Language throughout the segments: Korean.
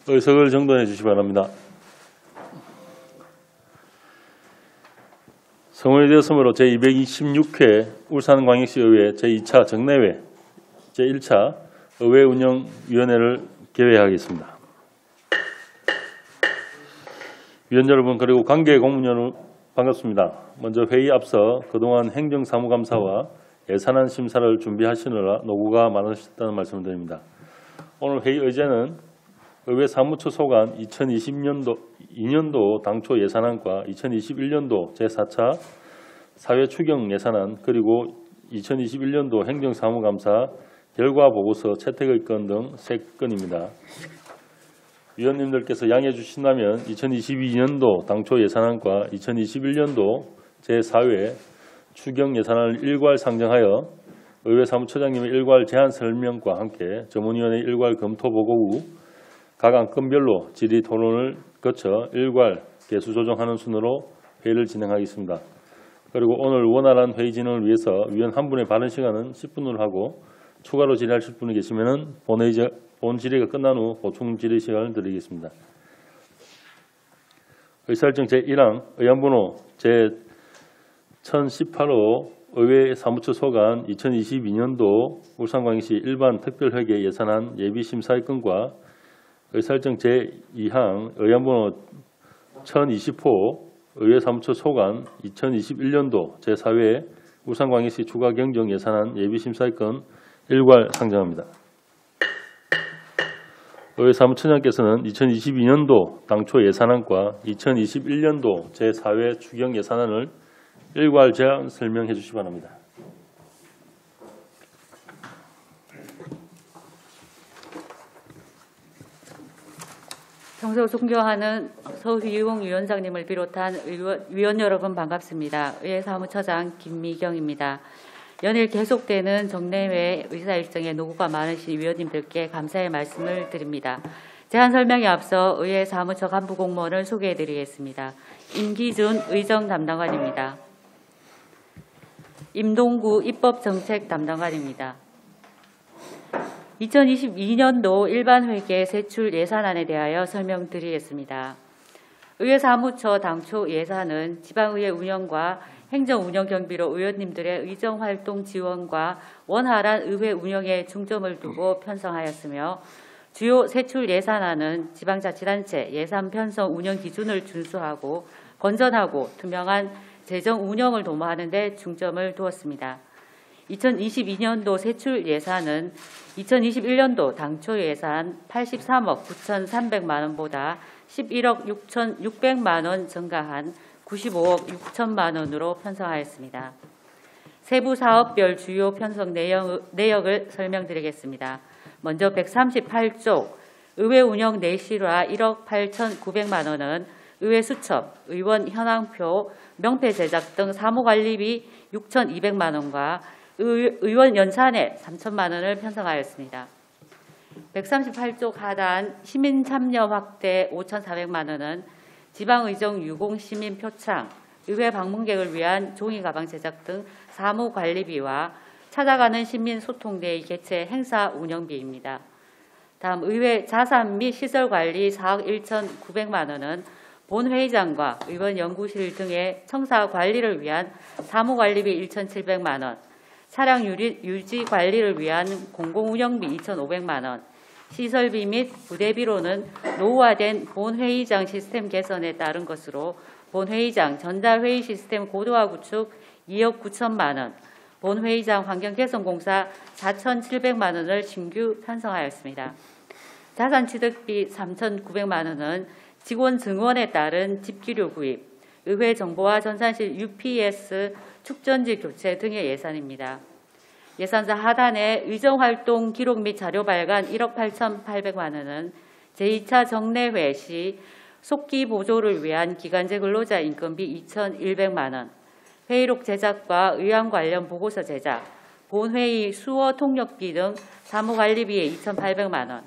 의석을 정돈해 주시기 바랍니다. 성원이 되었으므로 제226회 울산광역시의회 제2차 정례회 제1차 의회운영위원회를 개회하겠습니다. 위원 여러분 그리고 관계 공문 여러분 반갑습니다. 먼저 회의 앞서 그동안 행정사무감사와 예산안 심사를 준비하시느라 노고가 많으셨다는 말씀을 드립니다. 오늘 회의 의제는 의회 사무처 소관 2022년도 당초 예산안과 2021년도 제4차 사회 추경 예산안 그리고 2021년도 행정사무감사 결과보고서 채택의 건 등 3건입니다. 위원님들께서 양해해 주신다면 2022년도 당초 예산안과 2021년도 제4회 추경 예산안을 일괄 상정하여 의회 사무처장님의 일괄 제안 설명과 함께 전문위원회 일괄 검토 보고 후 각 안건별로 질의 토론을 거쳐 일괄 개수 조정하는 순으로 회의를 진행하겠습니다. 그리고 오늘 원활한 회의 진행을 위해서 위원 한 분의 발언 시간은 10분으로 하고 추가로 질의하실 분이 계시면 본 질의가 끝난 후 보충 질의 시간을 드리겠습니다. 의사일정 제1항 의안번호 제1018호 의회 사무처 소관 2022년도 울산광역시 일반 특별회계 예산안 예비심사의 건과 의사일정 제2항 의안번호 1020호 의회 사무처 소관 2021년도 제4회 울산광역시 추가경정 예산안 예비심사의 건 일괄 상정합니다. 의회 사무처장께서는 2022년도 당초 예산안과 2021년도 제4회 추경 예산안을 일괄 제안 설명해 주시기 바랍니다. 평소 존경하는 서희용 위원장님을 비롯한 위원 여러분 반갑습니다. 의회 사무처장 김미경입니다. 연일 계속되는 정례회 의사일정에 노고가 많으신 위원님들께 감사의 말씀을 드립니다. 제안 설명에 앞서 의회 사무처 간부 공무원을 소개해 드리겠습니다. 임기준 의정 담당관입니다. 임동구 입법정책 담당관입니다. 2022년도 일반회계 세출 예산안에 대하여 설명드리겠습니다. 의회 사무처 당초 예산은 지방의회 운영과 행정운영 경비로 의원님들의 의정활동 지원과 원활한 의회 운영에 중점을 두고 편성하였으며 주요 세출 예산안은 지방자치단체 예산 편성 운영 기준을 준수하고 건전하고 투명한 재정 운영을 도모하는 데 중점을 두었습니다. 2022년도 세출 예산은 2021년도 당초 예산 83억 9,300만 원보다 11억 6,600만 원 증가한 95억 6천만 원으로 편성하였습니다. 세부 사업별 주요 편성 내역을 설명드리겠습니다. 먼저 138쪽 의회 운영 내실화 1억 8,900만 원은 의회 수첩, 의원 현황표, 명패 제작 등 사무관리비 6,200만 원과 의원 연찬에 3천만 원을 편성하였습니다. 138쪽 하단 시민 참여 확대 5,400만 원은 지방의정 유공 시민 표창, 의회 방문객을 위한 종이 가방 제작 등 사무 관리비와 찾아가는 시민 소통대회 개최 행사 운영비입니다. 다음 의회 자산 및 시설 관리 4억 1,900만 원은 본회의장과 의원 연구실 등의 청사 관리를 위한 사무 관리비 1,700만 원, 차량 유지 관리를 위한 공공운영비 2,500만 원, 시설비 및 부대비로는 노후화된 본회의장 시스템 개선에 따른 것으로 본회의장 전자회의 시스템 고도화 구축 2억 9천만 원, 본회의장 환경개선공사 4,700만 원을 신규 편성하였습니다. 자산취득비 3,900만 원은 직원 증원에 따른 집기료 구입, 의회 정보화 전산실 UPS 축전지 교체 등의 예산입니다. 예산사 하단에 의정활동 기록 및 자료 발간 1억 8,800만 원은 제2차 정례회 시 속기 보조를 위한 기간제 근로자 인건비 2,100만 원, 회의록 제작과 의안 관련 보고서 제작, 본회의 수어 통역비 등 사무관리비에 2,800만 원,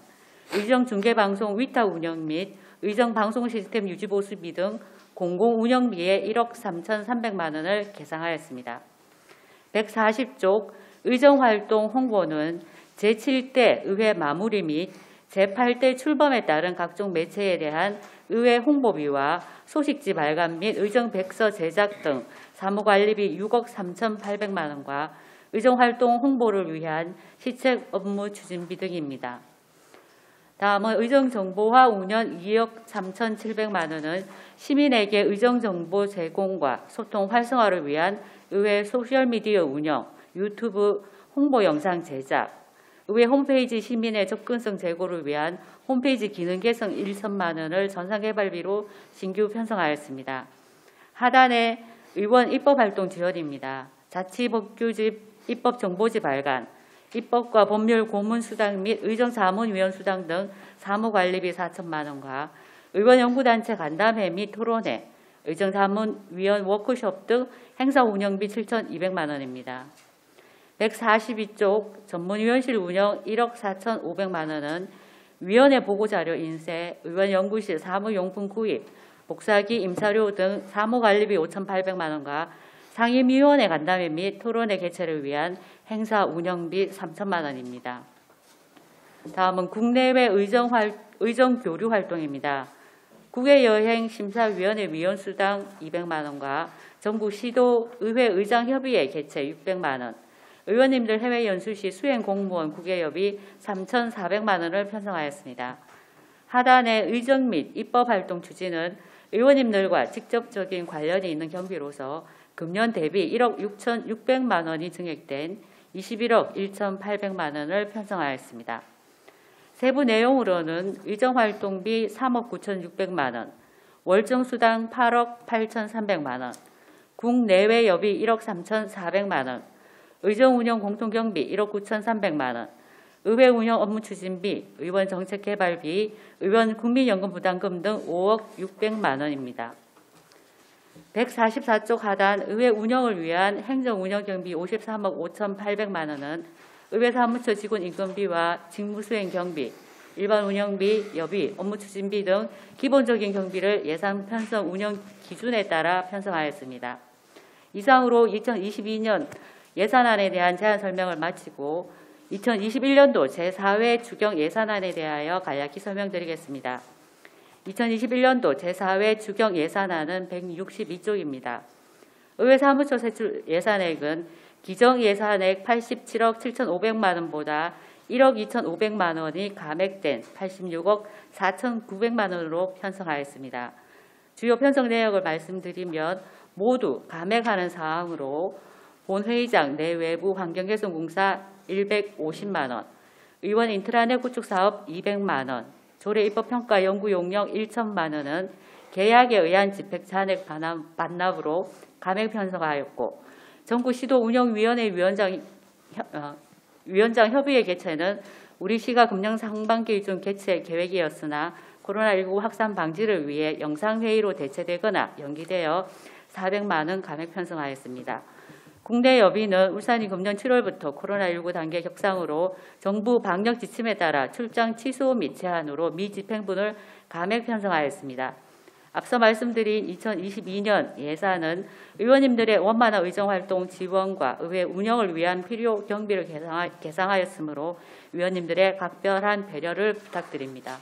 의정중계방송 위탁 운영 및 의정방송 시스템 유지보수비 등 공공운영비에 1억 3,300만 원을 계상하였습니다. 140쪽 의정활동 홍보는 제7대 의회 마무리 및 제8대 출범에 따른 각종 매체에 대한 의회 홍보비와 소식지 발간 및 의정백서 제작 등 사무관리비 6억 3,800만 원과 의정활동 홍보를 위한 시책 업무 추진비 등입니다. 다음은 의정정보화 운영 2억 3,700만 원은 시민에게 의정정보 제공과 소통 활성화를 위한 의회 소셜미디어 운영, 유튜브 홍보 영상 제작, 의회 홈페이지 시민의 접근성 제고를 위한 홈페이지 기능 개선 1천만 원을 전산개발비로 신규 편성하였습니다. 하단에 의원 입법활동 지원입니다. 자치법규집 입법정보지 발간, 입법과 법률 고문수당 및 의정자문위원 수당 등 사무관리비 4천만 원과 의원연구단체 간담회 및 토론회, 의정자문위원 워크숍 등 행사 운영비 7,200만 원입니다. 142쪽 전문위원실 운영 1억 4,500만 원은 위원회 보고자료 인쇄, 의원연구실 사무용품 구입, 복사기, 임사료 등 사무관리비 5,800만 원과 상임위원회 간담회 및 토론회 개최를 위한 행사 운영비 3천만 원입니다. 다음은 국내외 의정교류 활동입니다. 국외여행 심사위원회 위원수당 200만 원과 전국 시도 의회 의장협의회 개최 600만 원, 의원님들 해외 연수 시 수행 공무원 국외여비 3,400만 원을 편성하였습니다. 하단의 의정 및 입법활동 추진은 의원님들과 직접적인 관련이 있는 경비로서 금년 대비 1억 6,600만 원이 증액된 21억 1,800만 원을 편성하였습니다. 세부 내용으로는 의정활동비 3억 9,600만 원, 월정수당 8억 8,300만 원, 국내외 여비 1억 3,400만 원, 의정운영 공통경비 1억 9,300만 원, 의회 운영 업무 추진비, 의원 정책개발비, 의원 국민연금 부담금 등 5억 600만 원입니다. 144쪽 하단 의회 운영을 위한 행정운영경비 53억 5,800만 원은 의회 사무처 직원 인건비와 직무수행 경비, 일반 운영비, 여비, 업무 추진비 등 기본적인 경비를 예산 편성 운영 기준에 따라 편성하였습니다. 이상으로 2022년 예산안에 대한 제안 설명을 마치고 2021년도 제4회 추경 예산안에 대하여 간략히 설명드리겠습니다. 2021년도 제4회 추경 예산안은 162쪽입니다. 의회 사무처 세출 예산액은 기정 예산액 87억 7,500만 원보다 1억 2,500만 원이 감액된 86억 4,900만 원으로 편성하였습니다. 주요 편성 내역을 말씀드리면 모두 감액하는 사항으로 본회의장 내외부 환경개선공사 150만 원, 의원 인트라넷 구축 사업 200만 원, 조례 입법평가 연구용역 1천만 원은 계약에 의한 집행 잔액 반납으로 감액 편성하였고, 전국시도운영위원회 위원장 협의회 개최는 우리시가 금년 상반기 중 개최 계획이었으나 코로나19 확산 방지를 위해 영상회의로 대체되거나 연기되어 400만 원 감액 편성하였습니다. 국내 여비는 울산이 금년 7월부터 코로나19 단계 격상으로 정부 방역 지침에 따라 출장 취소 및 제한으로 미집행분을 감액 편성하였습니다. 앞서 말씀드린 2022년 예산은 의원님들의 원만한 의정활동 지원과 의회 운영을 위한 필요 경비를 계상하였으므로 의원님들의 각별한 배려를 부탁드립니다.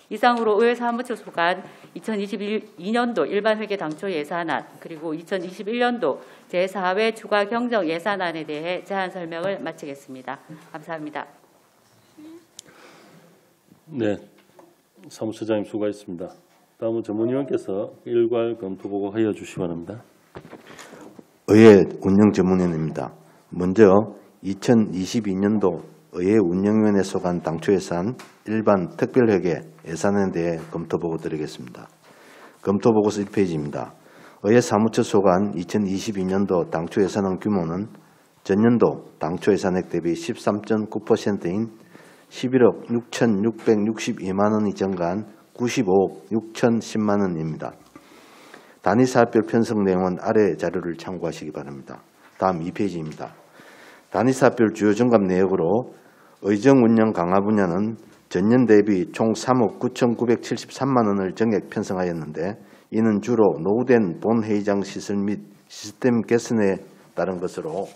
이상으로 의회 사무처 소관 2022년도 일반회계 당초 예산안 그리고 2021년도 제4회 추가 경정 예산안에 대해 제안 설명을 마치겠습니다. 감사합니다. 네, 사무처장님 수고하셨습니다. 다음은 전문위원께서 일괄 검토 보고 하여 주시기 바랍니다. 의회 운영전문위원입니다. 먼저 2022년도 의회 운영위원회 소관 당초예산 일반 특별회계 예산에 대해 검토보고 드리겠습니다. 검토보고서 1페이지입니다. 의회 사무처 소관 2022년도 당초예산안 규모는 전년도 당초예산액 대비 13.9%인 11억 6,662만 원이 증가한 95억 6,010만 원입니다. 단위사업별 편성 내용은 아래 자료를 참고하시기 바랍니다. 다음 2페이지입니다. 단위사업별 주요 정감 내역으로 의정운영 강화 분야는 전년 대비 총 3억 9,973만 원을 증액 편성하였는데 이는 주로 노후된 본회의장 시설 및 시스템 개선에 따른 것으로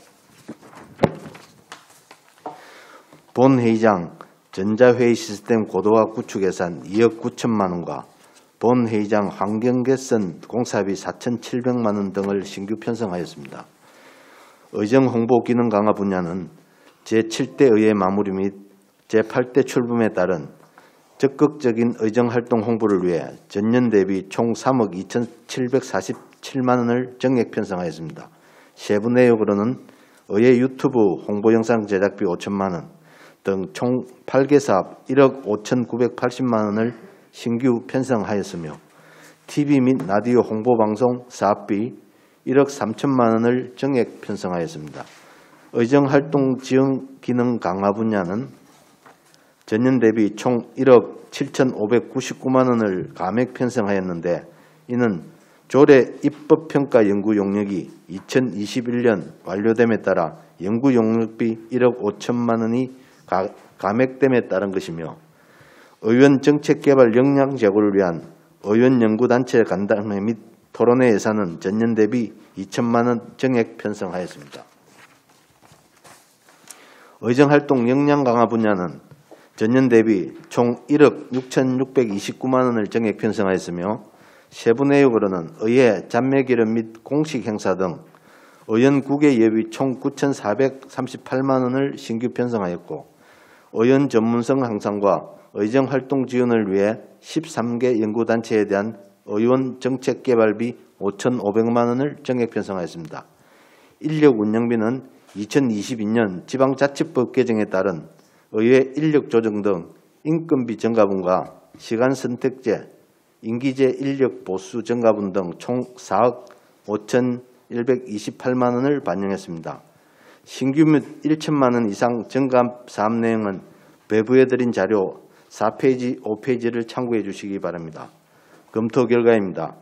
본회의장 전자회의 시스템 고도화 구축 예산 2억 9천만 원과 본회의장 환경개선 공사비 4,700만 원 등을 신규 편성하였습니다. 의정 홍보 기능 강화 분야는 제7대 의회 마무리 및 제8대 출범에 따른 적극적인 의정활동 홍보를 위해 전년 대비 총 3억 2,747만 원을 정액 편성하였습니다. 세부 내역으로는 의회 유튜브 홍보 영상 제작비 5천만 원 등 총 8개 사업 1억 5,980만 원을 신규 편성하였으며 TV 및 라디오 홍보방송 사업비 1억 3천만 원을 정액 편성하였습니다. 의정활동 지원 기능 강화 분야는 전년 대비 총 1억 7,599만 원을 감액 편성하였는데 이는 조례 입법평가 연구 용역이 2021년 완료됨에 따라 연구 용역비 1억 5천만 원이 감액됨에 따른 것이며 의원 정책개발 역량 제고를 위한 의원 연구단체 간담회 및 토론회 예산은 전년 대비 2천만 원 정액 편성하였습니다. 의정활동 역량 강화 분야는 전년 대비 총 1억 6,629만 원을 정액 편성하였으며 세부 내역으로는 의회 잔매기름 및 공식 행사 등 의원 국외 예비 총 9,438만 원을 신규 편성하였고 의원 전문성 향상과 의정활동 지원을 위해 13개 연구단체에 대한 의원 정책개발비 5,500만 원을 정액 편성하였습니다. 인력 운영비는 2022년 지방자치법 개정에 따른 의회 인력 조정 등 인건비 증가분과 시간선택제, 임기제 인력 보수 증가분 등 총 4억 5,128만 원을 반영했습니다. 신규 및 1천만 원 이상 증감 사업 내용은 배부해 드린 자료 4페이지, 5페이지를 참고해 주시기 바랍니다. 검토 결과입니다.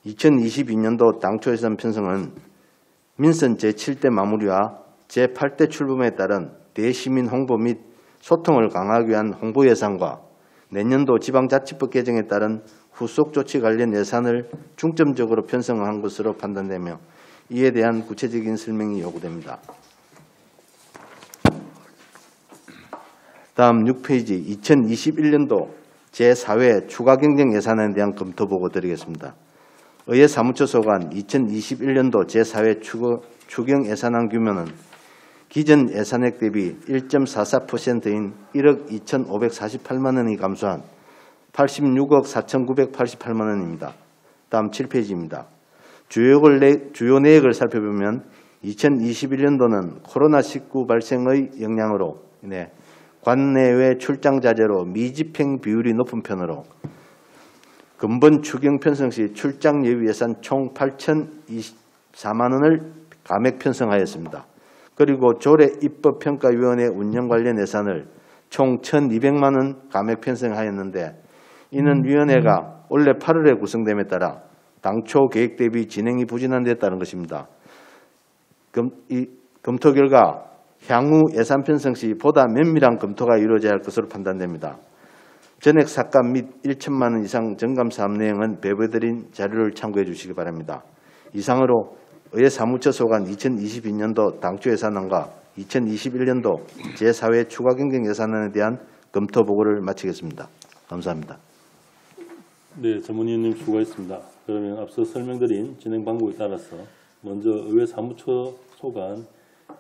2022년도 당초 예산 편성은 민선 제7대 마무리와 제8대 출범에 따른 대시민 홍보 및 소통을 강화하기 위한 홍보 예산과 내년도 지방자치법 개정에 따른 후속 조치 관련 예산을 중점적으로 편성한 것으로 판단되며 이에 대한 구체적인 설명이 요구됩니다. 다음 6페이지 2021년도 제4회 추가 경정 예산에 대한 검토 보고 드리겠습니다. 의회 사무처 소관 2021년도 제4회 추경 예산안 규모는 기존 예산액 대비 1.44%인 1억 2,548만 원이 감소한 86억 4,988만 원입니다. 다음 7페이지입니다. 주요 내역을 살펴보면 2021년도는 코로나19 발생의 영향으로 인해 관내외 출장 자제로 미집행 비율이 높은 편으로 근본 추경 편성 시 출장 예비 예산 총 8,024만 원을 감액 편성하였습니다. 그리고 조례 입법평가위원회 운영 관련 예산을 총 1,200만 원 감액 편성하였는데 이는 위원회가 올해 8월에 구성됨에 따라 당초 계획 대비 진행이 부진한 데 따른 것입니다. 검토 결과 향후 예산 편성 시 보다 면밀한 검토가 이루어져야 할 것으로 판단됩니다. 전액 삭감 및 1천만 원 이상 정감 사업 내용은 배부해드린 자료를 참고해 주시기 바랍니다. 이상으로 의회 사무처 소관 2022년도 당초 예산안과 2021년도 제4회 추가 경정 예산안에 대한 검토 보고를 마치겠습니다. 감사합니다. 네, 전문위원님 수고하셨습니다. 그러면 앞서 설명드린 진행 방법에 따라서 먼저 의회 사무처 소관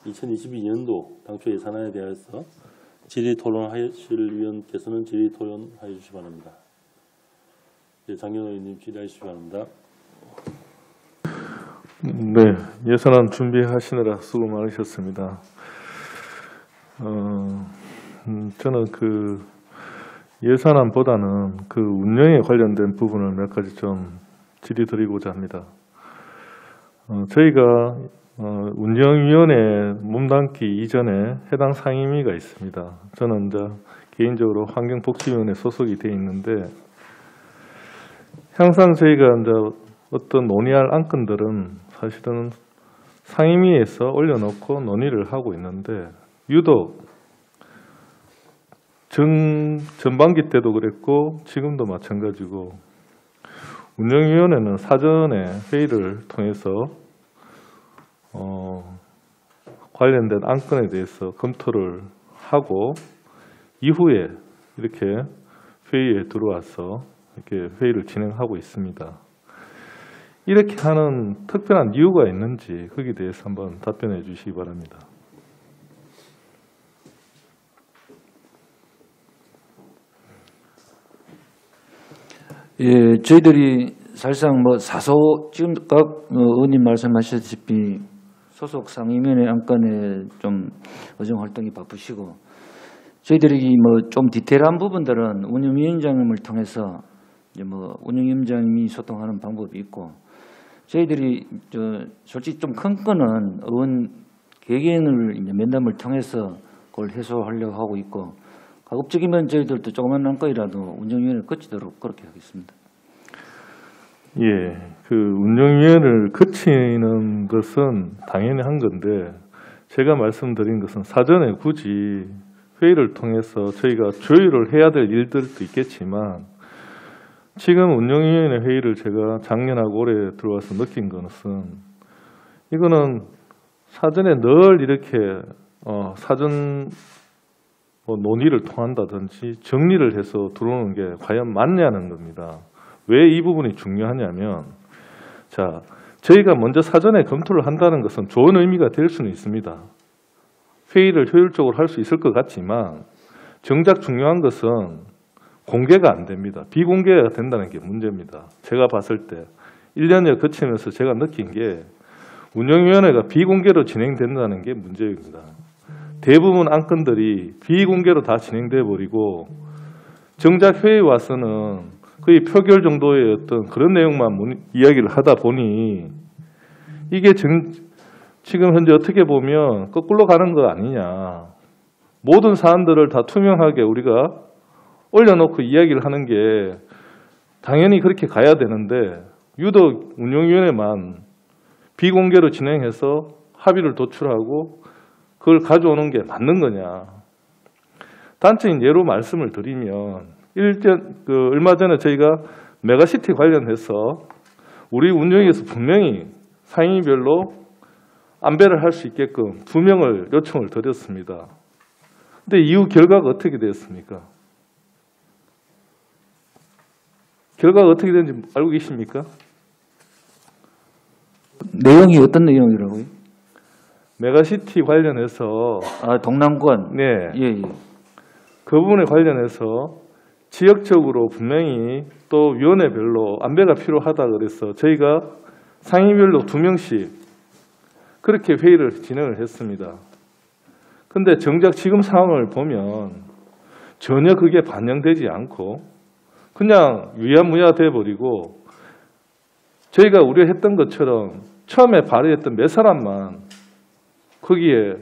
2022년도 당초 예산안에 대해서 질의 토론하실 위원께서는 질의 토론하여 주시기 바랍니다. 네, 장경호 의원님 질의해 주시기 바랍니다. 네, 예산안 준비하시느라 수고 많으셨습니다. 저는 그 예산안보다는 그 운영에 관련된 부분을 몇 가지 좀 질의드리고자 합니다. 저희가 운영위원회 몸담기 이전에 해당 상임위가 있습니다. 저는 이제 개인적으로 환경복지위원회 소속이 되어 있는데 항상 저희가 이제 어떤 논의할 안건들은 사실은 상임위에서 올려놓고 논의를 하고 있는데 유독 전반기 때도 그랬고 지금도 마찬가지고 운영위원회는 사전에 회의를 통해서 관련된 안건에 대해서 검토를 하고 이후에 이렇게 회의에 들어와서 이렇게 회의를 진행하고 있습니다. 이렇게 하는 특별한 이유가 있는지 거기에 대해서 한번 답변해 주시기 바랍니다. 예, 저희들이 사실상 뭐 사소 지금 각 의원님 말씀하셨다시피 소속 상임위원회 안건에 좀 의정 활동이 바쁘시고 저희들이 뭐 좀 디테일한 부분들은 운영위원장님을 통해서 이제 뭐 운영위원장님이 소통하는 방법이 있고 저희들이 솔직히 좀 큰 건은 의원 개개인을 이제 면담을 통해서 그걸 해소하려고 하고 있고 가급적이면 저희들도 조그만 안건이라도 운영위원회를 거치도록 그렇게 하겠습니다. 예, 그 운영위원회를 거치는 것은 당연히 한 건데 제가 말씀드린 것은 사전에 굳이 회의를 통해서 저희가 조율을 해야 될 일들도 있겠지만 지금 운영위원회 회의를 제가 작년하고 올해 들어와서 느낀 것은 이거는 사전에 늘 이렇게 사전 논의를 통한다든지 정리를 해서 들어오는 게 과연 맞냐는 겁니다. 왜 이 부분이 중요하냐면 자, 저희가 먼저 사전에 검토를 한다는 것은 좋은 의미가 될 수는 있습니다. 회의를 효율적으로 할 수 있을 것 같지만 정작 중요한 것은 공개가 안 됩니다. 비공개가 된다는 게 문제입니다. 제가 봤을 때 1년여 거치면서 제가 느낀 게 운영위원회가 비공개로 진행된다는 게 문제입니다. 대부분 안건들이 비공개로 다 진행돼 버리고 정작 회의에 와서는 거의 표결 정도의 어떤 그런 내용만 이야기를 하다 보니 이게 지금 현재 어떻게 보면 거꾸로 가는 거 아니냐. 모든 사안들을 다 투명하게 우리가 올려놓고 이야기를 하는 게 당연히 그렇게 가야 되는데 유독 운영위원회만 비공개로 진행해서 합의를 도출하고 그걸 가져오는 게 맞는 거냐. 단적인 예로 말씀을 드리면 얼마 전에 저희가 메가시티 관련해서 우리 운영위에서 분명히 상임위별로 안배를 할 수 있게끔 2명을 요청을 드렸습니다. 근데 이후 결과가 어떻게 되었습니까? 결과가 어떻게 되는지 알고 계십니까? 내용이 어떤 내용이라고요? 메가시티 관련해서 동남권. 네, 예. 그 부분에 관련해서 지역적으로 분명히 또 위원회별로 안배가 필요하다 그래서 저희가 상임별로 2명씩 그렇게 회의를 진행을 했습니다. 근데 정작 지금 상황을 보면 전혀 그게 반영되지 않고 그냥 유야무야 돼버리고 저희가 우려했던 것처럼 처음에 발의했던 몇 사람만 거기에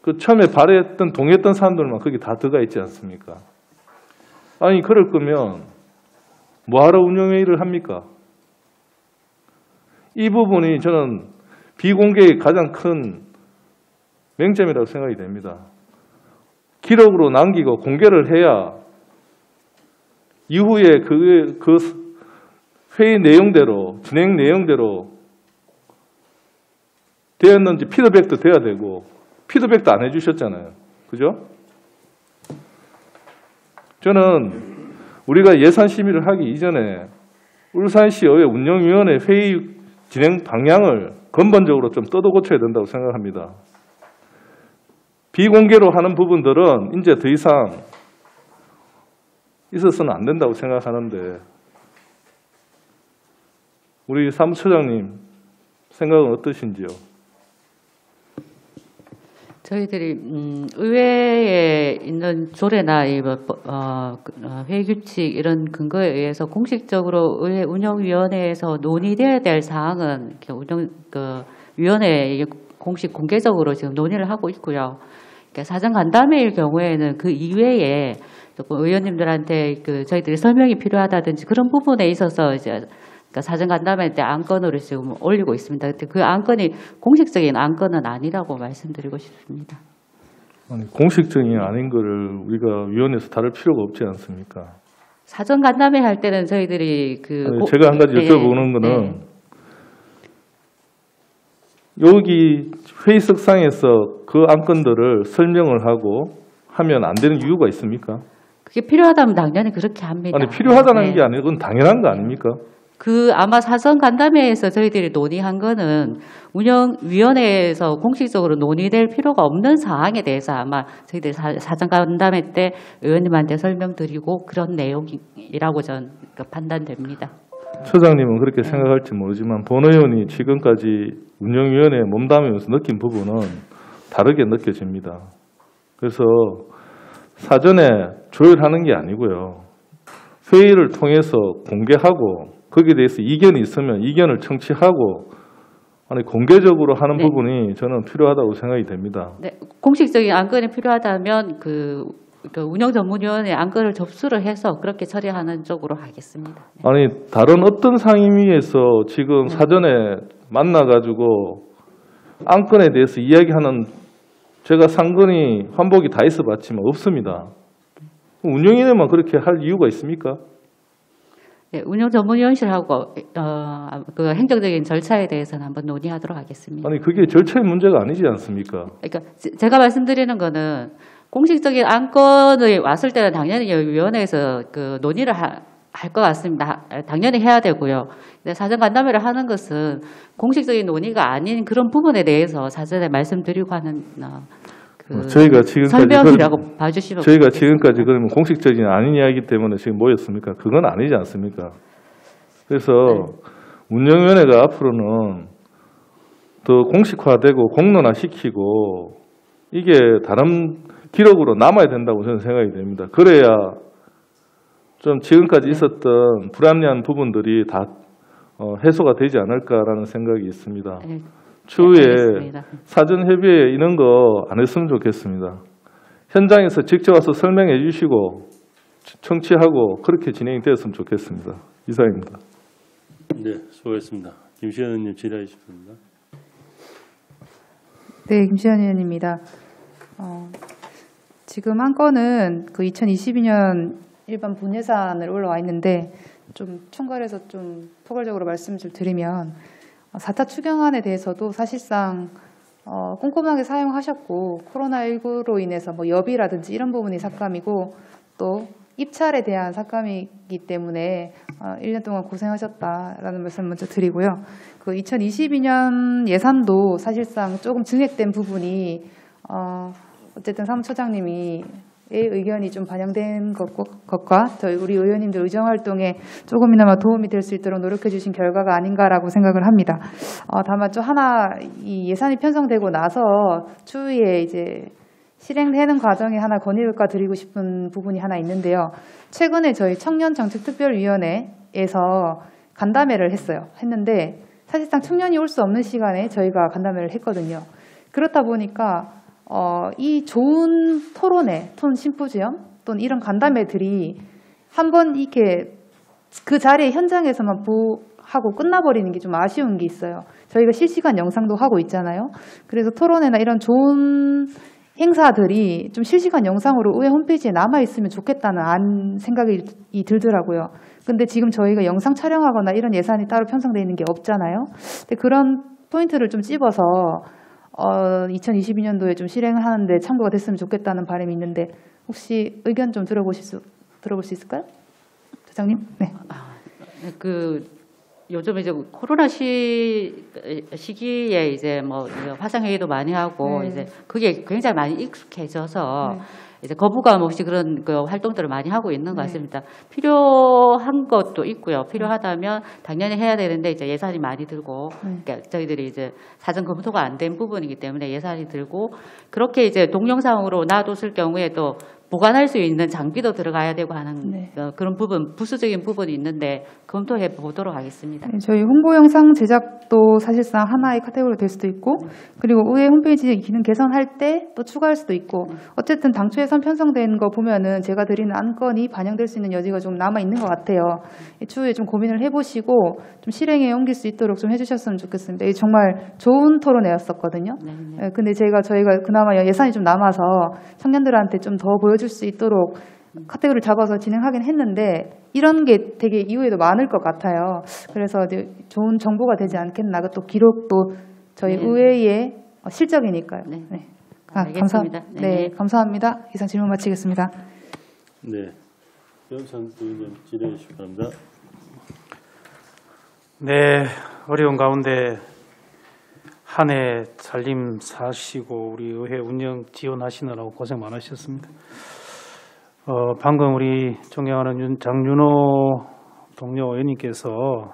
그 처음에 발의했던 동의했던 사람들만 거기 다 들어가 있지 않습니까? 아니 그럴 거면 뭐하러 운영회의를 합니까? 이 부분이 저는 비공개의 가장 큰 맹점이라고 생각이 됩니다. 기록으로 남기고 공개를 해야 이후에 그 회의 내용대로 진행 내용대로 되었는지 피드백도 돼야 되고 피드백도 안 해주셨잖아요. 그죠? 저는 우리가 예산 심의를 하기 이전에 울산시의회 운영위원회 회의 진행 방향을 근본적으로 좀 떠도고쳐야 된다고 생각합니다. 비공개로 하는 부분들은 이제 더 이상 있어서는 안 된다고 생각하는데 우리 사무처장님 생각은 어떠신지요? 저희들이 의회에 있는 조례나 회의 규칙 이런 근거에 의해서 공식적으로 의회 운영위원회에서 논의돼야 될 사항은 이렇게 위원회에 공식 공개적으로 지금 논의를 하고 있고요. 그러니까 사전 간담회일 경우에는 그 이외에 조금 의원님들한테 저희들이 설명이 필요하다든지 그런 부분에 있어서 이제 사전 간담회 때 안건으로 지금 올리고 있습니다. 그 안건이 공식적인 안건은 아니라고 말씀드리고 싶습니다. 아니, 공식적인 아닌 거를 우리가 위원회에서 다룰 필요가 없지 않습니까? 사전 간담회 할 때는 저희들이 제가 한 가지 여쭤보는 거는 여기 회의석상에서 그 안건들을 설명을 하고 하면 안 되는 이유가 있습니까? 그게 필요하다면 당연히 그렇게 합니다. 아니 필요하다는 네. 게 아니고 그건 당연한 거 아닙니까? 그 아마 사전 간담회에서 저희들이 논의한 거는 운영위원회에서 공식적으로 논의될 필요가 없는 사항에 대해서 아마 저희들이 사전 간담회 때 의원님한테 설명드리고 그런 내용이라고 저는 판단됩니다. 처장님은 그렇게 생각할지 모르지만 본 의원이 지금까지 운영위원회에 몸담으면서 느낀 부분은 다르게 느껴집니다. 그래서 사전에 조율하는 게 아니고요. 회의를 통해서 공개하고 거기에 대해서 이견이 있으면 이견을 청취하고 아니 공개적으로 하는 네. 부분이 저는 필요하다고 생각이 됩니다. 네, 공식적인 안건이 필요하다면 그 운영전문위원회 안건을 접수를 해서 그렇게 처리하는 쪽으로 하겠습니다. 아니 다른 어떤 상임위에서 지금 사전에 만나가지고 안건에 대해서 이야기하는 제가 상근이 환복이 다 있어봤지만 없습니다. 운영위원회만 그렇게 할 이유가 있습니까? 네, 운영전문위원실하고 그 행정적인 절차에 대해서는 한번 논의하도록 하겠습니다. 아니 그게 절차의 문제가 아니지 않습니까? 그러니까 제가 말씀드리는 거는 공식적인 안건이 왔을 때는 당연히 위원회에서 그 논의를 할 것 같습니다. 당연히 해야 되고요. 근데 사전 간담회를 하는 것은 공식적인 논의가 아닌 그런 부분에 대해서 사전에 말씀드리고 하는 저희가 지금까지 설명이라고 봐주시면 저희가 지금까지 그러면 공식적인 아닌 이야기 때문에 지금 모였습니까? 그건 아니지 않습니까? 그래서 운영위원회가 앞으로는 더 공식화되고 공론화시키고 이게 다른 기록으로 남아야 된다고 저는 생각이 됩니다. 그래야 좀 지금까지 있었던 불합리한 부분들이 다 해소가 되지 않을까라는 생각이 있습니다. 네, 추후에 알겠습니다. 사전 협의회 이런 거 안 했으면 좋겠습니다. 현장에서 직접 와서 설명해 주시고 청취하고 그렇게 진행이 되었으면 좋겠습니다. 이상입니다. 네, 수고했습니다. 김시현 의원님 질의해 주십니다. 네, 김시현 의원입니다. 지금 한 건은 그 2022년 일반 본예산을 올라와 있는데 좀 총괄해서 좀 포괄적으로 말씀을 좀 드리면 4차 추경안에 대해서도 사실상 꼼꼼하게 사용하셨고 코로나19로 인해서 뭐 여비라든지 이런 부분이 삭감이고 또 입찰에 대한 삭감이기 때문에 1년 동안 고생하셨다라는 말씀 먼저 드리고요. 그 2022년 예산도 사실상 조금 증액된 부분이 어쨌든 사무처장님이 의견이 좀 반영된 것과 저희 우리 의원님들 의정활동에 조금이나마 도움이 될 수 있도록 노력해 주신 결과가 아닌가라고 생각을 합니다. 다만 좀 하나 이 예산이 편성되고 나서 추후에 이제 실행되는 과정에 하나 건의를까 드리고 싶은 부분이 하나 있는데요. 최근에 저희 청년정책특별위원회에서 간담회를 했는데 사실상 청년이 올 수 없는 시간에 저희가 간담회를 했거든요. 그렇다 보니까 이 좋은 토론회, 심포지엄 또는 이런 간담회들이 한번 이렇게 그 자리에 현장에서만 하고 끝나버리는 게 좀 아쉬운 게 있어요. 저희가 실시간 영상도 하고 있잖아요. 그래서 토론회나 이런 좋은 행사들이 좀 실시간 영상으로 의회 홈페이지에 남아있으면 좋겠다는 생각이 들더라고요. 근데 지금 저희가 영상 촬영하거나 이런 예산이 따로 편성되어 있는 게 없잖아요. 근데 그런 포인트를 좀 찝어서 2022년도에 좀 실행을 하는데 참고가 됐으면 좋겠다는 바람이 있는데 혹시 의견 좀 들어볼 수 있을까요? 처장님? 네. 요즘 이제 코로나 시기에 이제 뭐 화상회의도 많이 하고 네. 이제 그게 굉장히 많이 익숙해져서 네. 이제 거부감 없이 그런 그 활동들을 많이 하고 있는 것 네. 같습니다. 필요한 것도 있고요. 필요하다면 당연히 해야 되는데 이제 예산이 많이 들고 그러니까 저희들이 이제 사전 검토가 안 된 부분이기 때문에 예산이 들고 그렇게 이제 동영상으로 놔뒀을 경우에 또 보관할 수 있는 장비도 들어가야 되고 하는 네. 그런 부분, 부수적인 부분이 있는데 검토해 보도록 하겠습니다. 네, 저희 홍보 영상 제작도 사실상 하나의 카테고리가 될 수도 있고 그리고 의회 홈페이지 기능 개선할 때 또 추가할 수도 있고 어쨌든 당초 예산 편성된 거 보면은 제가 드리는 안건이 반영될 수 있는 여지가 좀 남아 있는 것 같아요. 추후에 좀 고민을 해보시고 좀 실행에 옮길 수 있도록 좀 해주셨으면 좋겠습니다. 이게 정말 좋은 토론회였었거든요. 네. 근데 저희가 그나마 예산이 좀 남아서 청년들한테 좀 더 보여줄 수 있도록 카테고리를 잡아서 진행하긴 했는데 이런 게 되게 이후에도 많을 것 같아요. 그래서 이제 좋은 정보가 되지 않겠나. 또 기록도 저희 네. 의회의 실적이니까요. 네. 네. 알겠습니다. 네, 감사합니다. 이상 질문 마치겠습니다. 네. 변호사님 질의해 주시기 바랍니다. 네, 어려운 가운데 한 해 살림 사시고 우리 의회 운영 지원하시느라고 고생 많으셨습니다. 방금 우리 존경하는 장윤호 동료 의원님께서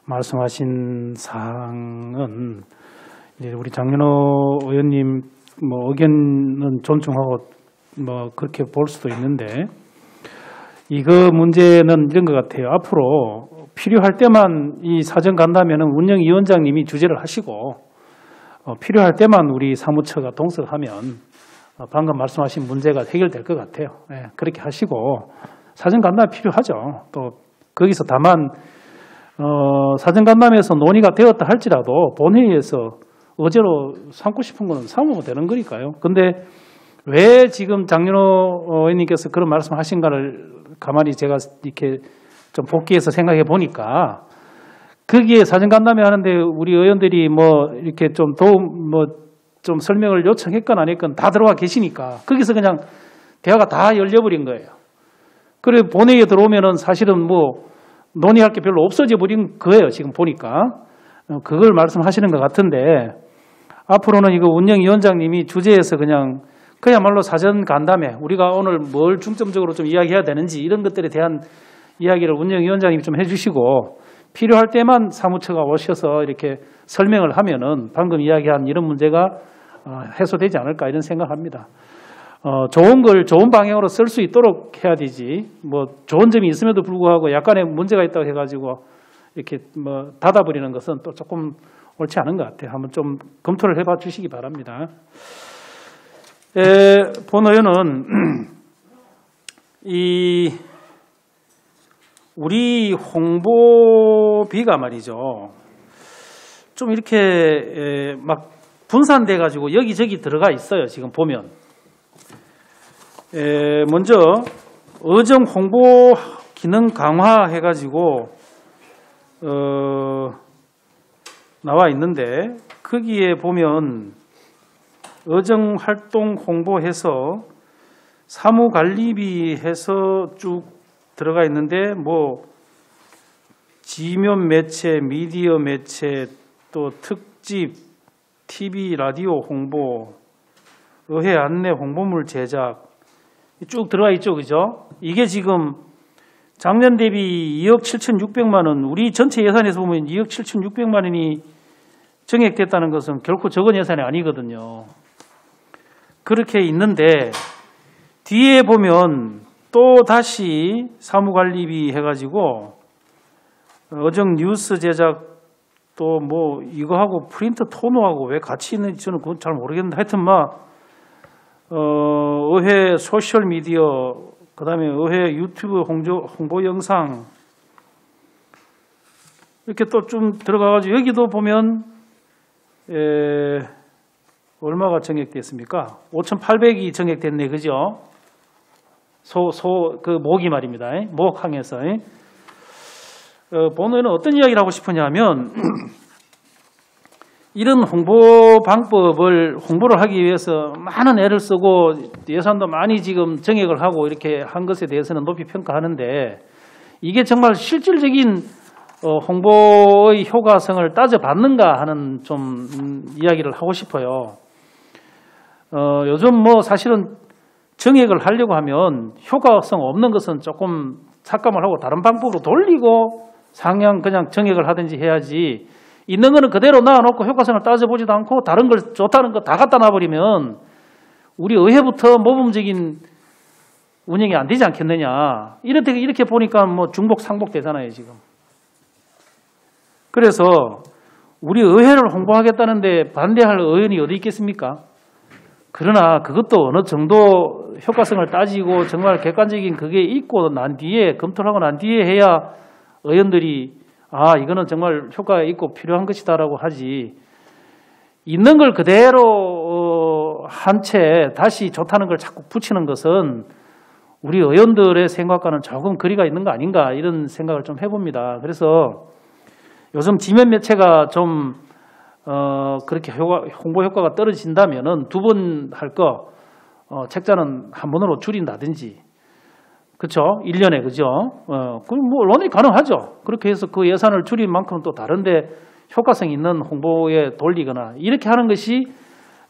말씀하신 사항은 이제 우리 장윤호 의원님 뭐 의견은 존중하고 뭐 그렇게 볼 수도 있는데 이거 문제는 이런 것 같아요. 앞으로 필요할 때만 이 사정 간다면은 운영위원장님이 주재를 하시고 필요할 때만 우리 사무처가 동석하면 방금 말씀하신 문제가 해결될 것 같아요. 네, 그렇게 하시고 사정 간담 필요하죠. 또 거기서 다만 사정 간담회에서 논의가 되었다 할지라도 본회의에서 어제로 삼고 싶은 거는 삼으면 되는 거니까요. 근데 왜 지금 장윤호 의원님께서 그런 말씀하신가를 가만히 제가 이렇게 좀 복귀해서 생각해 보니까 거기에 사정 간담회 하는데 우리 의원들이 뭐 이렇게 좀 도움 좀 설명을 요청했건 안 했건 다 들어와 계시니까 거기서 그냥 대화가 다 열려버린 거예요. 그래 본회의에 들어오면은 사실은 뭐 논의할 게 별로 없어져 버린 거예요. 지금 보니까 그걸 말씀하시는 것 같은데 앞으로는 이거 운영위원장님이 주재해서 그냥 그야말로 사전 간담회 우리가 오늘 뭘 중점적으로 좀 이야기해야 되는지 이런 것들에 대한 이야기를 운영위원장님이 좀 해주시고 필요할 때만 사무처가 오셔서 이렇게 설명을 하면은 방금 이야기한 이런 문제가 해소되지 않을까 이런 생각합니다. 좋은 걸 좋은 방향으로 쓸 수 있도록 해야 되지. 뭐 좋은 점이 있음에도 불구하고 약간의 문제가 있다고 해가지고 이렇게 뭐 닫아버리는 것은 또 조금 옳지 않은 것 같아요. 한번 좀 검토를 해봐 주시기 바랍니다. 본 의원은 우리 홍보비가 말이죠. 좀 이렇게 막 분산돼 가지고 여기저기 들어가 있어요. 지금 보면. 먼저 의정 홍보 기능 강화해 가지고 나와 있는데 거기에 보면 의정 활동 홍보해서 사무관리비 해서 쭉 들어가 있는데 뭐 지면 매체, 미디어 매체, 또 특집, TV, 라디오 홍보, 의회 안내 홍보물 제작 쭉 들어가 있죠, 그죠? 이게 지금 작년 대비 2억 7,600만 원, 우리 전체 예산에서 보면 2억 7,600만 원이 증액됐다는 것은 결코 적은 예산이 아니거든요. 그렇게 있는데 뒤에 보면 또 다시 사무관리비 해가지고 어정 뉴스 제작 또 뭐 이거하고 프린트 토너하고 왜 같이 있는지 저는 그건 잘 모르겠는데 하여튼 의회 소셜미디어 그다음에 의회 유튜브 홍보 영상 이렇게 또 좀 들어가가지고 여기도 보면 얼마가 증액됐습니까? 5,800이 증액됐네, 그죠? 그 목이 말입니다. 목항에서. 본의는 어떤 이야기를 하고 싶으냐면 이런 홍보 방법을 홍보를 하기 위해서 많은 애를 쓰고 예산도 많이 지금 증액을 하고 이렇게 한 것에 대해서는 높이 평가하는데 이게 정말 실질적인 홍보의 효과성을 따져봤는가 하는 좀 이야기를 하고 싶어요. 요즘 뭐 사실은 증액을 하려고 하면 효과성 없는 것은 조금 삭감을 하고 다른 방법으로 돌리고 상향 그냥 증액을 하든지 해야지 있는 거는 그대로 놔놓고 효과성을 따져보지도 않고 다른 걸 좋다는 거 다 갖다 놔버리면 우리 의회부터 모범적인 운영이 안 되지 않겠느냐. 이렇게 보니까 뭐 중복 상복 되잖아요, 지금. 그래서 우리 의회를 홍보하겠다는데 반대할 의원이 어디 있겠습니까? 그러나 그것도 어느 정도 효과성을 따지고 정말 객관적인 그게 있고 난 뒤에 검토를 하고 난 뒤에 해야 의원들이 이거는 정말 효과가 있고 필요한 것이다라고 하지 있는 걸 그대로 한 채 다시 좋다는 걸 자꾸 붙이는 것은 우리 의원들의 생각과는 조금 거리가 있는 거 아닌가 이런 생각을 좀 해봅니다. 그래서 요즘 지면 매체가 좀 그렇게 홍보 효과가 떨어진다면은 2번 할 거 책자는 한 번으로 줄인다든지, 그렇죠? 1년에, 그죠? 그럼 뭐 논의 가능하죠. 그렇게 해서 그 예산을 줄인 만큼 또 다른데 효과성 있는 홍보에 돌리거나 이렇게 하는 것이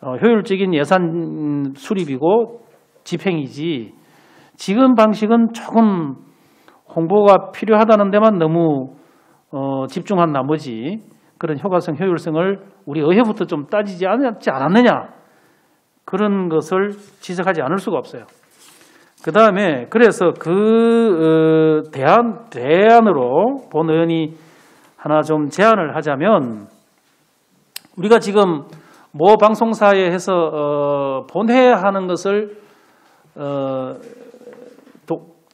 효율적인 예산 수립이고 집행이지. 지금 방식은 조금 홍보가 필요하다는 데만 너무 집중한 나머지 그런 효과성, 효율성을 우리 의회부터 좀 따지지 않았느냐, 그런 것을 지적하지 않을 수가 없어요. 그 다음에 그래서 그 대안으로 본 의원이 하나 좀 제안을 하자면, 우리가 지금 모 방송사에 해서 본회하는 것을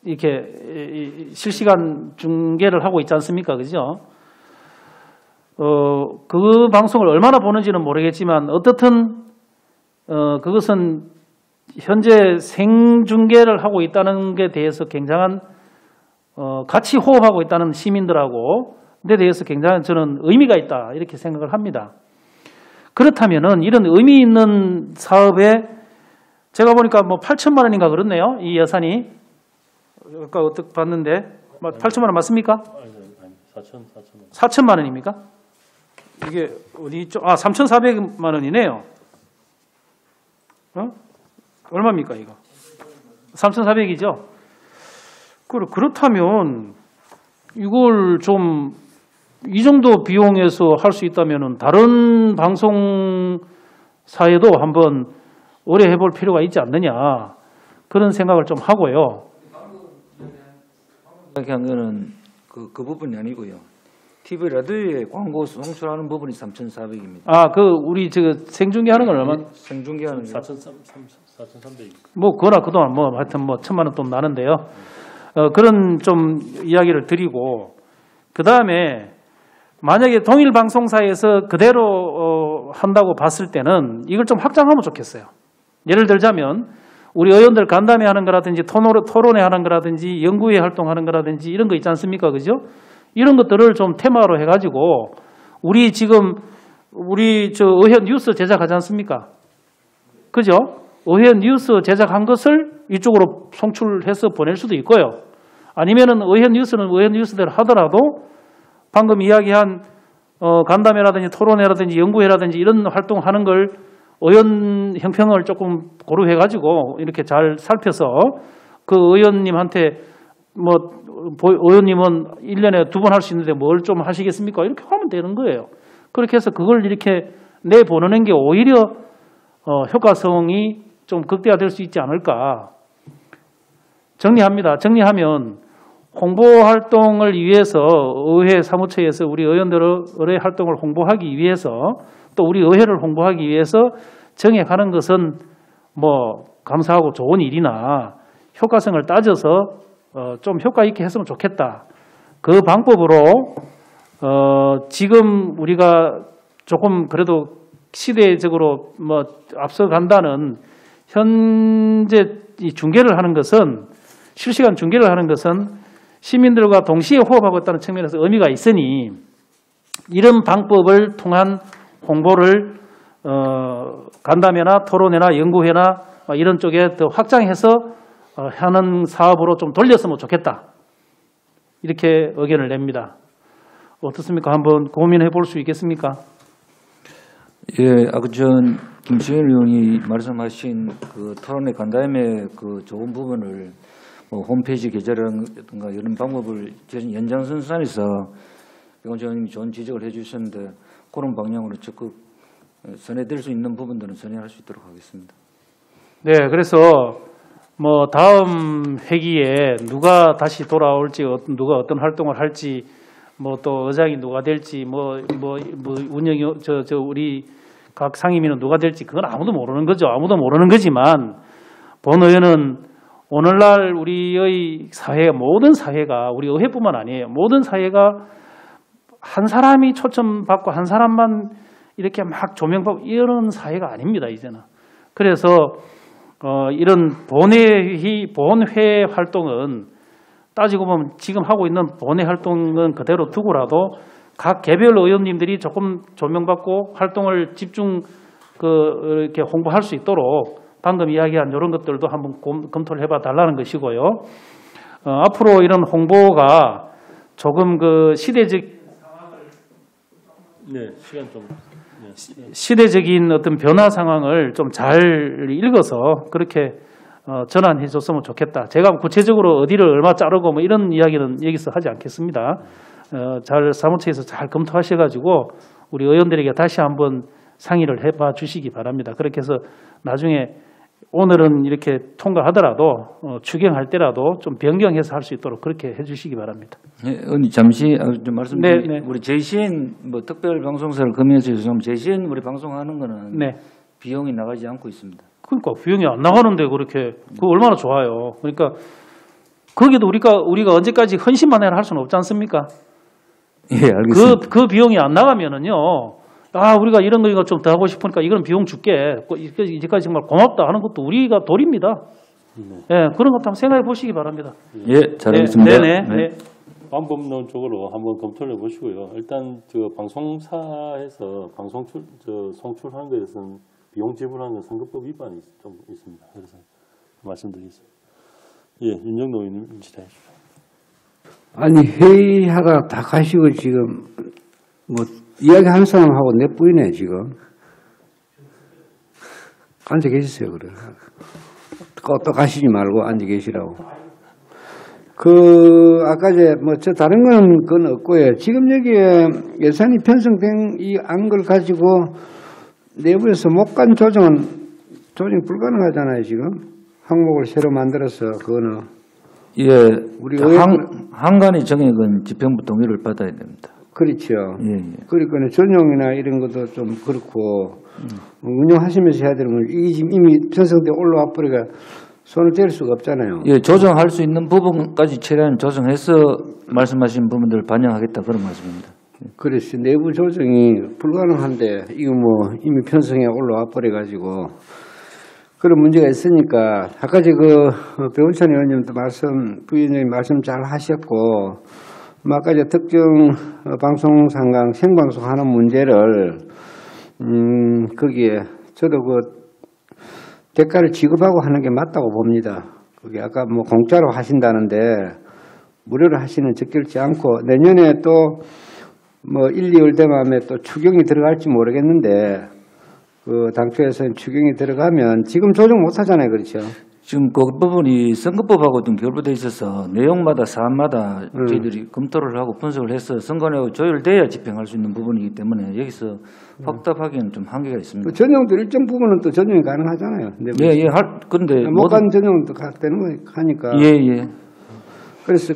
이렇게 실시간 중계를 하고 있지 않습니까? 그죠? 그 방송을 얼마나 보는지는 모르겠지만 어떻든 그것은 현재 생중계를 하고 있다는 게 대해서 굉장한 같이 호흡하고 있다는 시민들하고 에 대해서 굉장한 저는 의미가 있다, 이렇게 생각을 합니다. 그렇다면은 이런 의미 있는 사업에 제가 보니까 뭐 8천만 원인가 그렇네요. 이 예산이 아까 어떻게 봤는데 8천만 원 맞습니까? 아니 4천만 원. 4천만 원입니까? 이게 어디 있죠? 3,400만 원이네요. 얼마입니까 이거? 3,400이죠. 그렇다면 이걸 좀 이 정도 비용에서 할 수 있다면은 다른 방송사에도 한번 의뢰해 볼 필요가 있지 않느냐, 그런 생각을 좀 하고요. 이야기한 거는 그 부분이 아니고요. TV 라디오에 광고 송출하는 부분이 3,400입니다. 우리 생중계하는 건 얼마? 생중계하는 게 4,300. 뭐 그거나 그동안 뭐 하여튼 뭐 1,000만 원 돈 나는데요. 그런 좀 이야기를 드리고, 그 다음에 만약에 동일 방송사에서 그대로 한다고 봤을 때는 이걸 좀 확장하면 좋겠어요. 예를 들자면 우리 의원들 간담회 하는 거라든지 토론회 하는 거라든지 연구회 활동하는 거라든지 이런 거 있지 않습니까? 그죠? 이런 것들을 좀 테마로 해가지고 우리 의회 뉴스 제작하지 않습니까? 그죠? 의회 뉴스 제작한 것을 이쪽으로 송출해서 보낼 수도 있고요. 아니면은 의회 뉴스는 의회 뉴스대로 하더라도 방금 이야기한 간담회라든지 토론회라든지 연구회라든지 이런 활동하는 걸 의원 형평을 조금 고려해가지고 이렇게 잘 살펴서 그 의원님한테 의원님은 1년에 2번 할 수 있는데 뭘 좀 하시겠습니까? 이렇게 하면 되는 거예요. 그렇게 해서 그걸 이렇게 내보내는 게 오히려 효과성이 좀 극대화될 수 있지 않을까. 정리합니다. 정리하면 홍보 활동을 위해서 의회 사무처에서 우리 의원들의 의회 활동을 홍보하기 위해서, 또 우리 의회를 홍보하기 위해서 정액하는 것은 뭐 감사하고 좋은 일이나 효과성을 따져서 좀 효과 있게 했으면 좋겠다. 그 방법으로 지금 우리가 조금 그래도 시대적으로 뭐 앞서간다는 현재 이 중계를 하는 것은, 실시간 중계를 하는 것은 시민들과 동시에 호흡하고 있다는 측면에서 의미가 있으니 이런 방법을 통한 홍보를 간담회나 토론회나 연구회나 이런 쪽에 더 확장해서 하는 사업으로 좀 돌렸으면 좋겠다, 이렇게 의견을 냅니다. 어떻습니까? 한번 고민해 볼 수 있겠습니까? 예, 아까 전 김시현 의원이 말씀하신 그 토론회 간담회 그 좋은 부분을 홈페이지 개설이라든가 이런 방법을 연장선상에서 백원재 의원님이 좋은 지적을 해주셨는데 그런 방향으로 적극 선회될 수 있는 부분들은 선회할 수 있도록 하겠습니다. 네, 그래서 뭐 다음 회기에 누가 다시 돌아올지, 누가 어떤 활동을 할지, 뭐 또 의장이 누가 될지, 운영이 우리 각 상임위는 누가 될지 그건 아무도 모르는 거죠. 아무도 모르는 거지만 본 의원은 오늘날 우리의 사회, 모든 사회가, 우리 의회뿐만 아니에요. 모든 사회가 한 사람이 초점받고 한 사람만 이렇게 막 조명받고 이런 사회가 아닙니다, 이제는. 그래서 이런 본회 활동은 따지고 보면 지금 하고 있는 본회 활동은 그대로 두고라도 각 개별 의원님들이 조금 조명받고 활동을 집중 이렇게 홍보할 수 있도록 방금 이야기한 이런 것들도 한번 검토를 해봐 달라는 것이고요. 앞으로 이런 홍보가 조금 시대적인 어떤 변화 상황을 좀 잘 읽어서 그렇게 전환해 줬으면 좋겠다. 제가 구체적으로 어디를 얼마 자르고 뭐 이런 이야기는 여기서 하지 않겠습니다. 잘 사무처에서 잘 검토하셔가지고 우리 의원들에게 다시 한번 상의를 해봐 주시기 바랍니다. 그렇게 해서 나중에 오늘은 이렇게 통과하더라도 추경할 때라도 좀 변경해서 할 수 있도록 그렇게 해주시기 바랍니다. 네, 의원님 잠시 좀 말씀드리면 네. 우리 JCN 뭐 특별 방송사를 금연해서 죄송합니다. JCN 우리 방송하는 거는 네. 비용이 나가지 않고 있습니다. 그러니까 비용이 안 나가는데 그렇게 그거 얼마나 좋아요. 그러니까 거기도 우리가 언제까지 헌신만 해라 할 수는 없지 않습니까? 예, 알겠습니다. 그 비용이 안 나가면은요. 우리가 이런 거 좀 더 하고 싶으니까 이건 비용 줄게. 이제까지 정말 고맙다 하는 것도 우리가 도리입니다. 예, 그런 것도 한번 생각해 보시기 바랍니다. 예, 잘하겠습니다. 네. 방법론적으로 한번 검토를 해보시고요. 일단 방송사에서 방송 송출하는 것에 대해서는 비용 지불하는 건 선거법 위반이 좀 있습니다. 그래서 말씀드리겠습니다. 예, 윤정도 의원님 질의해 주십시오. 아니 회의하다 다 가시고 지금 뭐 이야기하는 사람하고 내뿌이네 지금. 앉아 계시세요 그래. 또 가시지 말고 앉아 계시라고. 아까 저 다른 건 없고요. 지금 여기에 예산이 편성된 이 안걸 가지고 내부에서 목간 조정이 불가능하잖아요 지금. 항목을 새로 만들어서 그거는. 예, 우리 한간의 정액은 집행부 동의를 받아야 됩니다. 그렇죠. 예. 그러니까 전용이나 이런 것도 좀 그렇고 운영하시면서 해야 되는 건 이게 지금 이미 편성돼 올라와 버리가 손을 댈 수가 없잖아요. 예, 조정할 수 있는 부분까지 최대한 조정해서 말씀하신 부분들을 반영하겠다 그런 말씀입니다. 그래서 내부 조정이 불가능한데 이거 뭐 이미 편성에 올라와 버려 가지고 그런 문제가 있으니까 아까 배운찬 의원님도 부위원장님 말씀 잘 하셨고 아까 특정 방송상강 생방송 하는 문제를 거기에 저도 대가를 지급하고 하는 게 맞다고 봅니다. 그게 아까 뭐 공짜로 하신다는데 무료로 하시는 적절치 않고 내년에 또 뭐 1, 2월 되면 또 추경이 들어갈지 모르겠는데 당초에서는 추경이 들어가면 지금 조정 못 하잖아요. 그렇죠? 지금 그 부분이 선거법하고 좀 결부되어 있어서 내용마다 사안마다 저희들이 검토를 하고 분석을 해서 선관위하고 조율돼야 집행할 수 있는 부분이기 때문에 여기서 확답하기에는 좀 한계가 있습니다. 전용도 일정 부분은 또 전용이 가능하잖아요. 예. 근데 못간 전용은 또 되는 거 하니까. 예. 그래서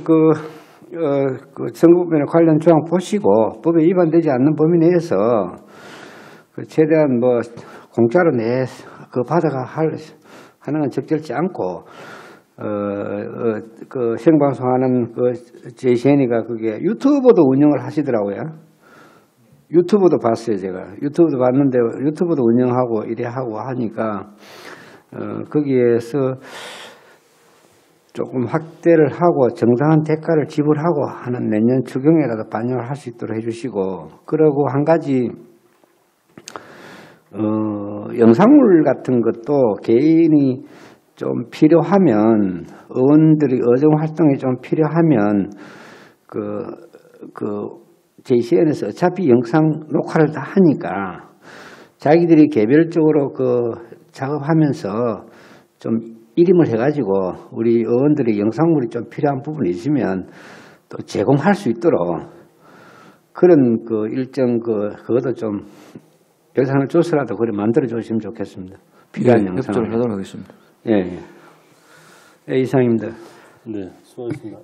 선거법에 관련 조항 보시고 법에 위반되지 않는 범위 내에서 최대한 뭐 공짜로 받아가 하는 건 적절치 않고 생방송하는 JCN이가 그게 유튜브도 운영을 하시더라고요. 유튜브도 봤어요 제가. 유튜브도 봤는데 유튜브도 운영하고 이래 하고 하니까 거기에서 조금 확대를 하고 정당한 대가를 지불하고 하는 내년 추경에라도 반영을 할 수 있도록 해주시고 그리고 한 가지 영상물 같은 것도 개인이 좀 필요하면 의원들이 의정 활동이 좀 필요하면 JCN에서 어차피 영상 녹화를 다 하니까 자기들이 개별적으로 작업하면서 좀 이름을 해가지고 우리 의원들이 영상물이 좀 필요한 부분이 있으면 또 제공할 수 있도록 그런 일정 그것도 좀 예산을 줘서라도 그래 만들어 주시면 좋겠습니다. 필요한 영상을. 협조를 하도록 하겠습니다. 예, 이상입니다. 네, 수고하셨습니다.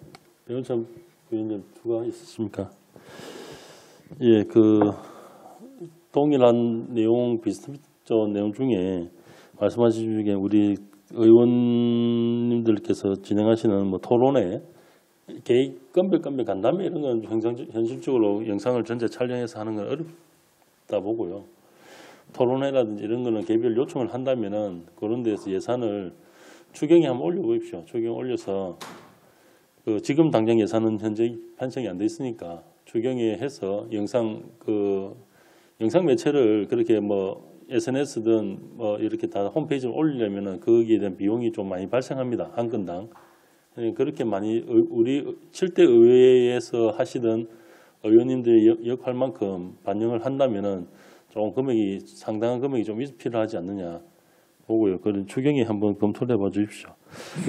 배운찬 위원님 추가 있으십니까? 예, 동일한 내용 비슷한 내용 중에 말씀하신 중에 우리 의원님들께서 진행하시는 뭐 토론회 건별건별 간담회 이런 건 현실적으로 영상을 전체 촬영해서 하는 건 어렵다 보고요. 토론회라든지 이런 거는 개별 요청을 한다면은 그런 데서 예산을 추경에 한번 올려보십시오. 추경 올려서 지금 당장 예산은 현재 편성이 안 돼 있으니까 추경에 해서 영상 매체를 그렇게 뭐 SNS든 뭐 이렇게 다 홈페이지를 올리려면은 거기에 대한 비용이 좀 많이 발생합니다. 한 건당. 그렇게 많이 우리 7대 의회에서 하시던 의원님들의 역할만큼 반영을 한다면은 좀 금액이 상당한 금액이 좀 필요하지 않느냐 보고요. 그런 추경에 한번 검토를 해봐 주십시오.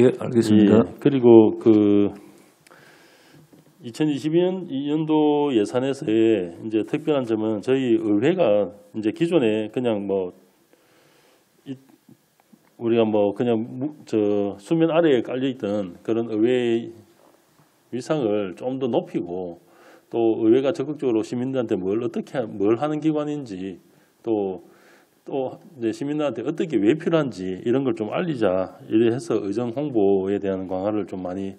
예, 알겠습니다. 예, 그리고 2022년도 예산에서의 이제 특별한 점은 저희 의회가 이제 기존에 그냥 뭐 우리가 뭐 그냥 수면 아래에 깔려 있던 그런 의회의 위상을 좀 더 높이고 또 의회가 적극적으로 시민들한테 뭘 하는 기관인지 또 이제 시민들한테 어떻게 왜 필요한지 이런 걸 좀 알리자 이래 해서 의정 홍보에 대한 강화를 좀 많이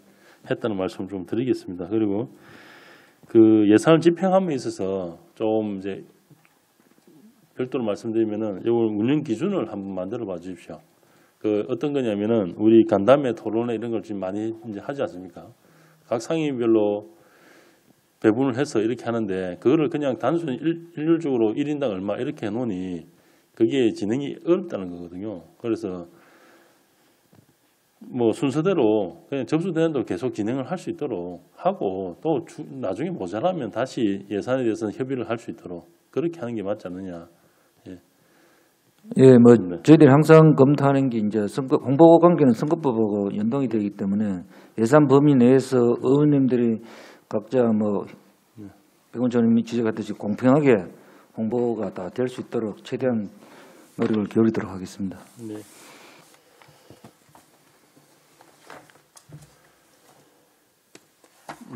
했다는 말씀을 좀 드리겠습니다. 그리고 그 예산을 집행함에 있어서 좀 이제 별도로 말씀드리면은 요 운영 기준을 한번 만들어 봐 주십시오. 그 어떤 거냐면은 우리 간담회 토론회 이런 걸 지금 많이 이제 하지 않습니까? 각 상임별로 배분을 해서 이렇게 하는데 그거를 그냥 단순히 일률적으로 1인당 얼마 이렇게 해놓으니 그게 진행이 어렵다는 거거든요. 그래서 뭐 순서대로 그냥 접수되는 대로 계속 진행을 할 수 있도록 하고 또 나중에 모자라면 다시 예산에 대해서는 협의를 할 수 있도록 그렇게 하는 게 맞지 않느냐. 예, 뭐 저희들이 항상 검토하는 게 이제 홍보 관계는 선거법하고 연동이 되기 때문에 예산 범위 내에서 의원님들이 각자 뭐 백원장님이 지적했듯이 공평하게 홍보가 다 될 수 있도록 최대한 노력을 기울이도록 하겠습니다. 네.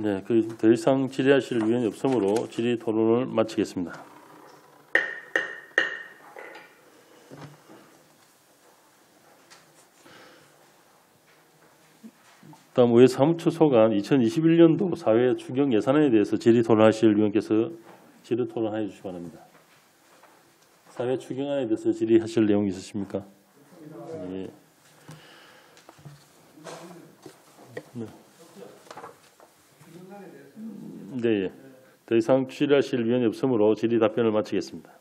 네, 더 이상 질의하실 의원이 없으므로 질의 토론을 마치겠습니다. 다음 의회 사무처 소관 2021년도 사회 추경 예산에 대해서 질의 토론하실 의원께서 질의 토론해 주시기 바랍니다. 사회 추경안에 대해서 질의하실 내용이 있으십니까? 예. 네, 더 이상 질의하실 의원이 없으므로 질의 답변을 마치겠습니다.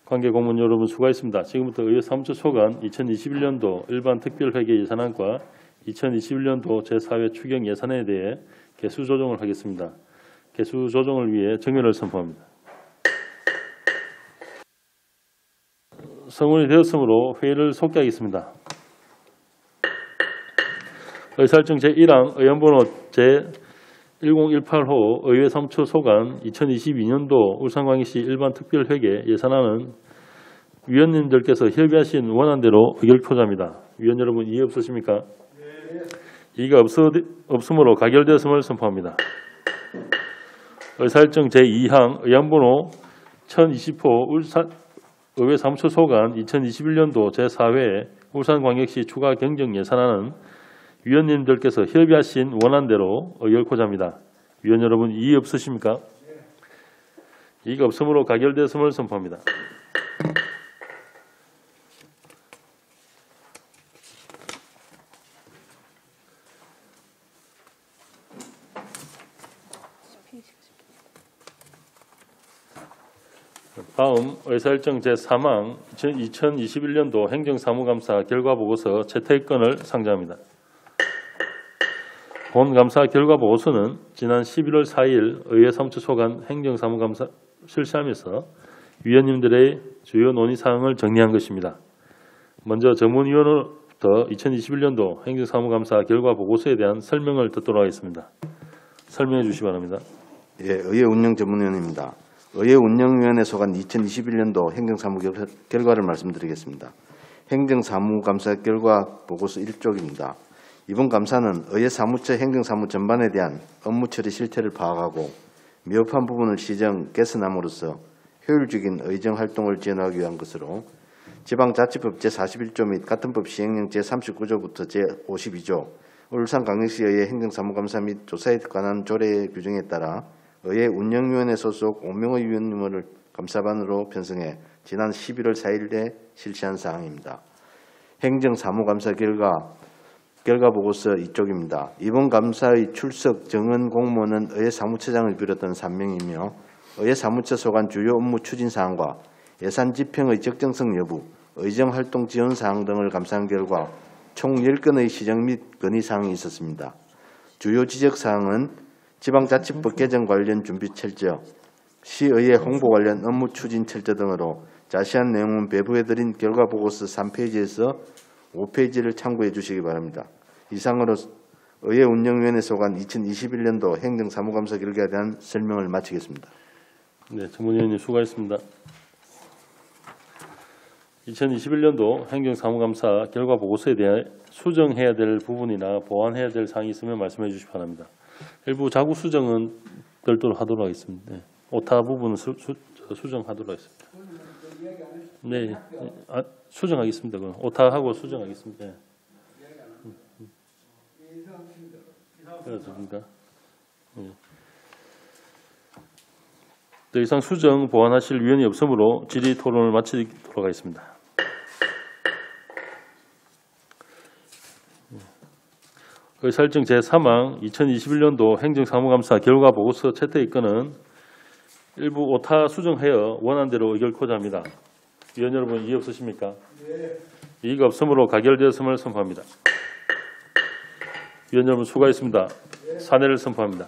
관계 공무원 여러분 수고하셨습니다. 지금부터 의회 사무처 소관 2021년도 일반 특별회계 예산안과 2021년도 제4회 추경 예산에 대해 개수 조정을 하겠습니다. 개수 조정을 위해 정회를 선포합니다. 성원이 되었으므로 회의를 속기하겠습니다. 의사일정 제1항 의원번호 제1018호 의회 사무처 소관 2022년도 울산광역시 일반 특별회계 예산안은 위원님들께서 협의하신 원안대로 의결표자입니다. 위원 여러분 이해 없으십니까? 이의가 없으므로 가결되었음을 선포합니다. 의사일정 제2항 의안번호 1020호 울산 의회 사무처 소관 2021년도 제4회 울산광역시 추가 경정 예산안은 위원님들께서 협의하신 원안대로 의결코자입니다. 위원 여러분 이의 없으십니까? 이의가 없으므로 가결되었음을 선포합니다. 다음 의사일정 제3항 2021년도 행정사무감사 결과보고서 채택건을 상정합니다. 본 감사 결과보고서는 지난 11월 4일 의회 사무처 소관 행정사무감사 실시하면서 위원님들의 주요 논의사항을 정리한 것입니다. 먼저 전문위원으로부터 2021년도 행정사무감사 결과보고서에 대한 설명을 듣도록 하겠습니다. 설명해 주시기 바랍니다. 예, 의회 운영전문위원입니다. 의회 운영위원회 소관 2021년도 행정사무 결과를 말씀드리겠습니다. 행정사무감사 결과 보고서 1쪽입니다. 이번 감사는 의회 사무처 행정사무 전반에 대한 업무 처리 실태를 파악하고 미흡한 부분을 시정, 개선함으로써 효율적인 의정활동을 지원하기 위한 것으로 지방자치법 제41조 및 같은 법 시행령 제39조부터 제52조, 울산광역시의회 행정사무감사 및 조사에 관한 조례의 규정에 따라 의회 운영위원회 소속 5명의 위원님을 감사반으로 편성해 지난 11월 4일에 실시한 사항입니다. 행정사무감사 결과 결과 보고서 이쪽입니다. 이번 감사의 출석 정원 공무원은 의회 사무처장을 비롯한 3명이며 의회 사무처 소관 주요 업무 추진 사항과 예산 집행의 적정성 여부, 의정 활동 지원 사항 등을 감사한 결과 총 10건의 시정 및 건의 사항이 있었습니다. 주요 지적 사항은 지방자치법 개정 관련 준비 철저, 시의회 홍보 관련 업무 추진 철저 등으로 자세한 내용은 배부해드린 결과 보고서 3페이지에서 5페이지를 참고해 주시기 바랍니다. 이상으로 의회 운영위원회 소관 2021년도 행정사무감사 결과에 대한 설명을 마치겠습니다. 네, 정문위원님 수고하셨습니다. 2021년도 행정사무감사 결과 보고서에 대해 수정해야 될 부분이나 보완해야 될 사항이 있으면 말씀해 주시기 바랍니다. 일부 자구 수정은 별도로 하도록 하겠습니다. 네. 오타 부분은 수정하도록 하겠습니다. 네, 수정하겠습니다. 그럼 오타하고 수정하겠습니다. 네. 그렇습니까? 네. 더 이상 수정 보완하실 위원이 없으므로 질의 토론을 마치도록 하겠습니다. 의사일정 제3항 2021년도 행정사무감사 결과 보고서 채택의 건은 일부 오타 수정하여 원안대로 의결코자 합니다. 위원 여러분 이의 없으십니까? 네. 이의가 없으므로 가결되었음을 선포합니다. 위원 여러분 수고하셨습니다. 네. 사내를 선포합니다.